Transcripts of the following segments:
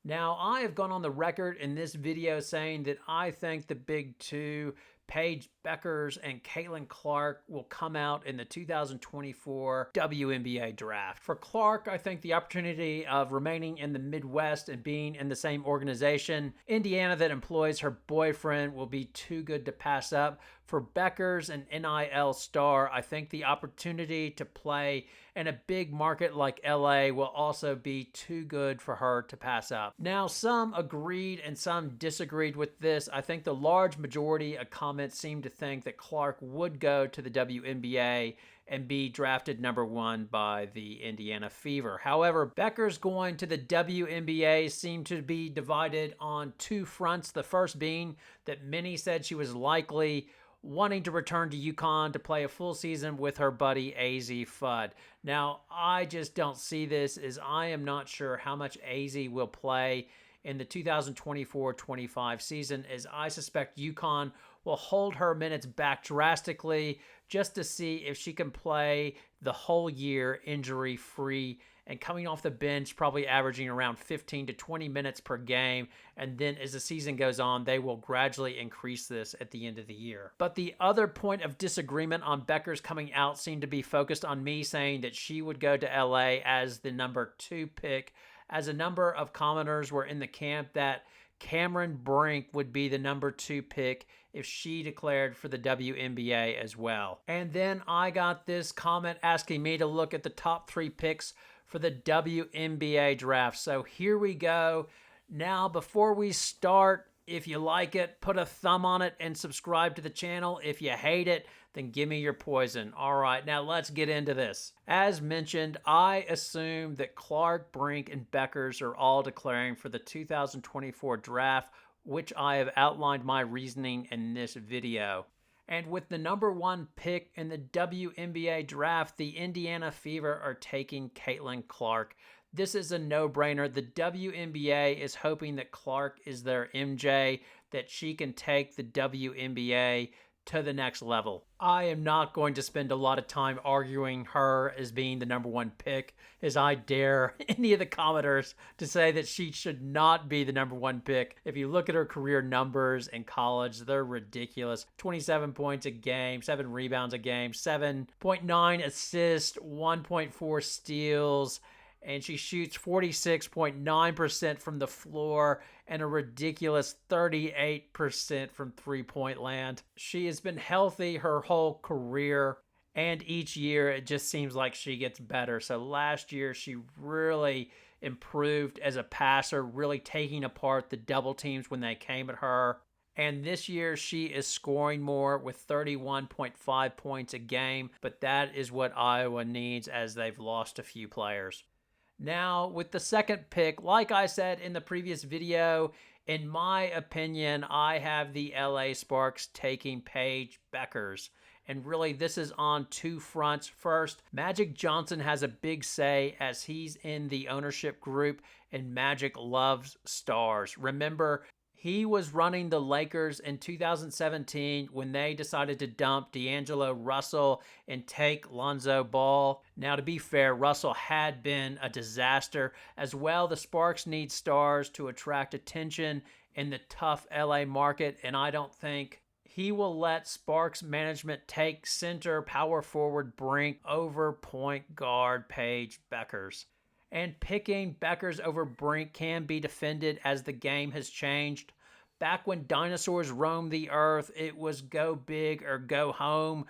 Now, I have gone on the record in this video saying that I think the big two, Paige Bueckers and Caitlin Clark, will come out in the 2024 WNBA draft. For Clark, I think the opportunity of remaining in the Midwest and being in the same organization, Indiana, that employs her boyfriend, will be too good to pass up. For Bueckers, an NIL star, I think the opportunity to play in a big market like LA will also be too good for her to pass up. Now, some agreed and some disagreed with this. I think the large majority of comments seem to think that Clark would go to the WNBA and be drafted number 1 by the Indiana Fever. However, Bueckers going to the WNBA seemed to be divided on two fronts. The first being that many said she was likely wanting to return to UConn to play a full season with her buddy AZ Fudd. Now, I just don't see this, as I am not sure how much AZ will play in the 2024-25 season, as I suspect UConn will hold her minutes back drastically just to see if she can play the whole year injury-free and coming off the bench, probably averaging around 15 to 20 minutes per game. And then as the season goes on, they will gradually increase this at the end of the year. But the other point of disagreement on Bueckers coming out seemed to be focused on me saying that she would go to LA as the number 2 pick, as a number of commenters were in the camp that Cameron Brink would be the number 2 pick if she declared for the WNBA as well. And then I got this comment asking me to look at the top 3 picks for the WNBA draft. So here we go. Now, before we start, if you like it, put a thumb on it and subscribe to the channel. If you hate it, then give me your poison. All right, now let's get into this. As mentioned, I assume that Clark, Brink, and Bueckers are all declaring for the 2024 draft, which I have outlined my reasoning in this video. And with the number 1 pick in the WNBA draft, the Indiana Fever are taking Caitlin Clark. This is a no-brainer. The WNBA is hoping that Clark is their MJ, that she can take the WNBA to the next level. I am not going to spend a lot of time arguing her as being the number 1 pick, as I dare any of the commenters to say that she should not be the number 1 pick. If you look at her career numbers in college, they're ridiculous. 27 points a game, 7 rebounds a game, 7.9 assists, 1.4 steals, and she shoots 46.9% from the floor and a ridiculous 38% from three-point land. She has been healthy her whole career, and each year it just seems like she gets better. So last year she really improved as a passer, really taking apart the double teams when they came at her. And this year she is scoring more with 31.5 points a game, but that is what Iowa needs, as they've lost a few players. Now, with the second pick, like I said in the previous video, in my opinion, I have the LA Sparks taking Paige Bueckers. And really, this is on 2 fronts. First, Magic Johnson has a big say, as he's in the ownership group, and Magic loves stars. Remember, he was running the Lakers in 2017 when they decided to dump D'Angelo Russell and take Lonzo Ball. Now, to be fair, Russell had been a disaster. As well, the Sparks need stars to attract attention in the tough LA market, and I don't think he will let Sparks management take center power forward Brink over point guard Paige Bueckers. And picking Bueckers over Brink can be defended, as the game has changed. Back when dinosaurs roamed the earth, it was go big or go home.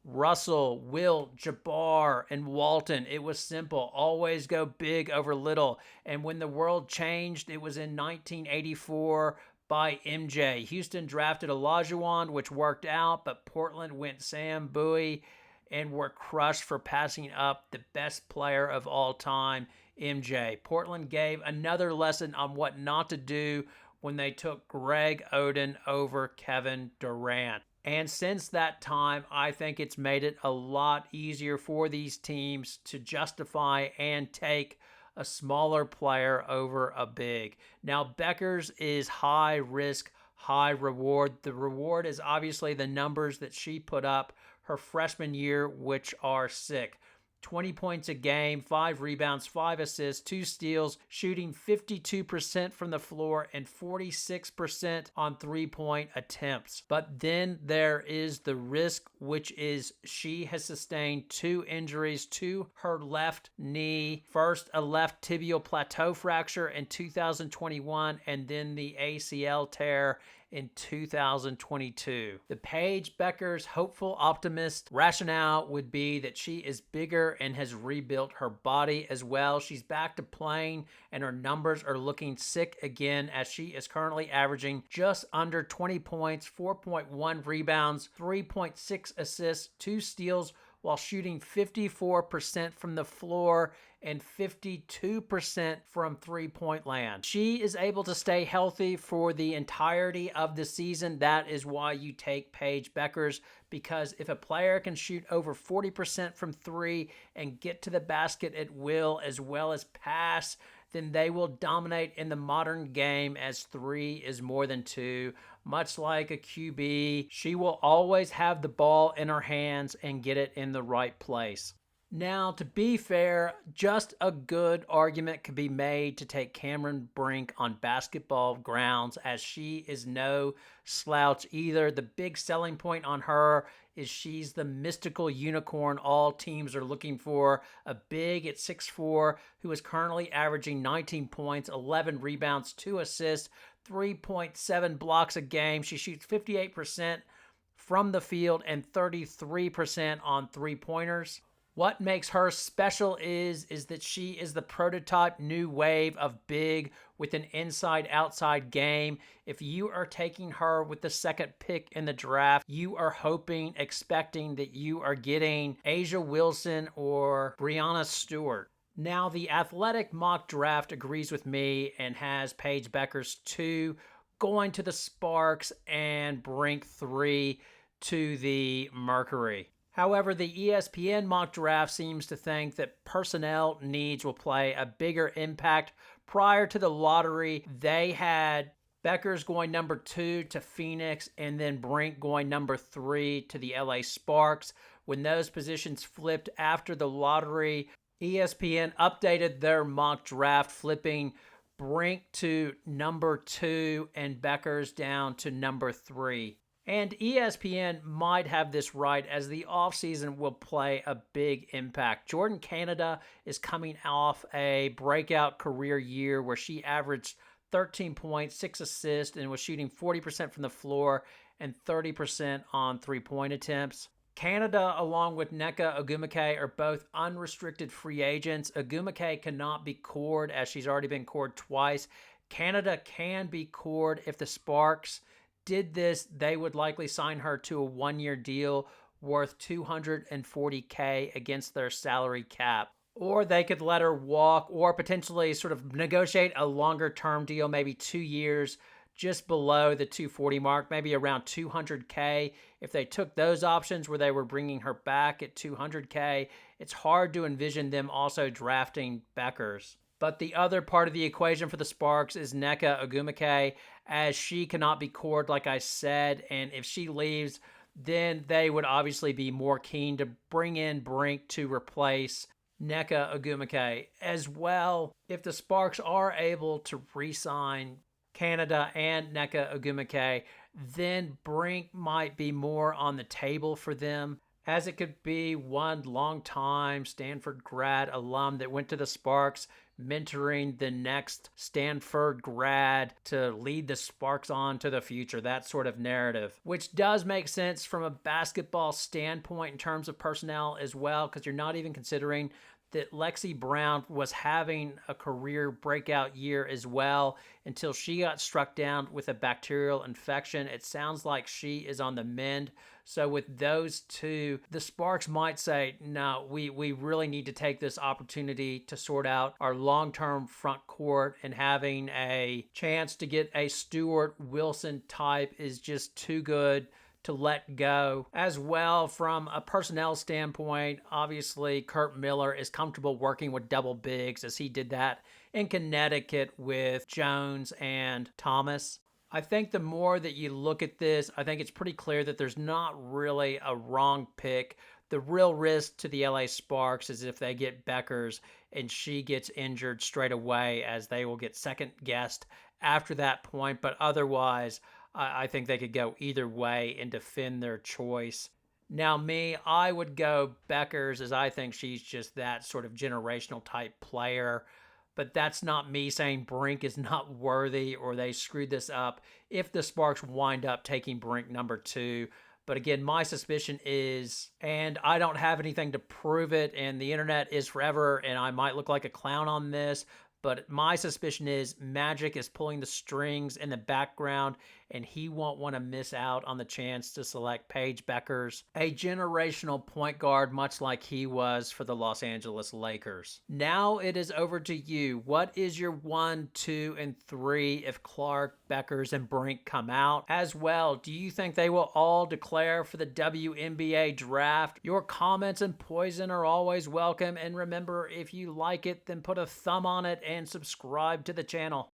Russell, Wilt, Jabbar, and Walton, it was simple. Always go big over little. And when the world changed, it was in 1984 by MJ. Houston drafted Olajuwon, which worked out, but Portland went Sam Bowie and were crushed for passing up the best player of all time, MJ. Portland gave another lesson on what not to do when they took Greg Oden over Kevin Durant. And since that time, I think it's made it a lot easier for these teams to justify and take a smaller player over a big. Now, Bueckers is high risk, high reward. The reward is obviously the numbers that she put up her freshman year, which are sick. 20 points a game, 5 rebounds, 5 assists, 2 steals, shooting 52% from the floor and 46% on three-point attempts. But then there is the risk, which is she has sustained 2 injuries to her left knee. First, a left tibial plateau fracture in 2021, and then the ACL tear in 2022. The Paige Bueckers hopeful optimist rationale would be that she is bigger and has rebuilt her body as well. She's back to playing and her numbers are looking sick again, as she is currently averaging just under 20 points, 4.1 rebounds, 3.6 assists, 2 steals, while shooting 54% from the floor and 52% from three-point land. She is able to stay healthy for the entirety of the season. That is why you take Paige Bueckers, because if a player can shoot over 40% from three and get to the basket at will, as well as pass, then they will dominate in the modern game, as 3 is more than 2. Much like a QB, she will always have the ball in her hands and get it in the right place. Now, to be fair, just a good argument could be made to take Cameron Brink on basketball grounds, as she is no slouch either. The big selling point on her is she's the mystical unicorn all teams are looking for, a big at 6'4", who is currently averaging 19 points, 11 rebounds, 2 assists, 3.7 blocks a game. She shoots 58% from the field and 33% on three-pointers. What makes her special is that she is the prototype new wave of big with an inside-outside game. If you are taking her with the second pick in the draft, you are hoping, expecting that you are getting A'ja Wilson or Breanna Stewart. Now, the Athletic mock draft agrees with me and has Paige Bueckers 2 going to the Sparks and Brink 3 to the Mercury. However, the ESPN mock draft seems to think that personnel needs will play a bigger impact. Prior to the lottery, they had Bueckers going number 2 to Phoenix and then Brink going number 3 to the LA Sparks. When those positions flipped after the lottery, ESPN updated their mock draft, flipping Brink to number 2 and Bueckers down to number 3. And ESPN might have this right, as the offseason will play a big impact. Jordan Canada is coming off a breakout career year where she averaged 13 points, 6 assists, and was shooting 40% from the floor and 30% on three-point attempts. Canada, along with Nneka Ogwumike, are both unrestricted free agents. Ogwumike cannot be cored, as she's already been cored twice. Canada can be cored. If the Sparks did this, they would likely sign her to a one-year deal worth $240K against their salary cap. Or they could let her walk, or potentially sort of negotiate a longer-term deal, maybe 2 years, just below the 240 mark, maybe around $200K. If they took those options where they were bringing her back at $200K, it's hard to envision them also drafting Bueckers. But the other part of the equation for the Sparks is Nneka Ogwumike, as she cannot be cored, like I said, and if she leaves, then they would obviously be more keen to bring in Brink to replace Nneka Ogwumike. As well, if the Sparks are able to re-sign Canada and Nneka Ogwumike, then Brink might be more on the table for them, as it could be one long-time Stanford grad alum that went to the Sparks, mentoring the next Stanford grad to lead the Sparks on to the future, that sort of narrative, which does make sense from a basketball standpoint in terms of personnel as well, because you're not even considering that Lexi Brown was having a career breakout year as well until she got struck down with a bacterial infection. It sounds like she is on the mend. So with those two, the Sparks might say, no, we really need to take this opportunity to sort out our long-term front court, and having a chance to get a Stewart Wilson type is just too good to let go. As well, from a personnel standpoint, obviously Kurt Miller is comfortable working with double bigs, as he did that in Connecticut with Jones and Thomas. I think the more that you look at this, I think it's pretty clear that there's not really a wrong pick. The real risk to the LA Sparks is if they get Bueckers and she gets injured straight away, as they will get second guessed after that point. But otherwise, I think they could go either way and defend their choice. Now, I would go Bueckers, as I think she's just that sort of generational type player. But that's not me saying Brink is not worthy or they screwed this up if the Sparks wind up taking Brink number 2. But again, my suspicion is, and I don't have anything to prove it, and the internet is forever, and I might look like a clown on this, but my suspicion is Magic is pulling the strings in the background, and he won't want to miss out on the chance to select Paige Bueckers, a generational point guard, much like he was for the Los Angeles Lakers. Now it is over to you. What is your 1, 2, and 3 if Clark, Bueckers, and Brink come out? As well, do you think they will all declare for the WNBA draft? Your comments and poison are always welcome, and remember, if you like it, then put a thumb on it and subscribe to the channel.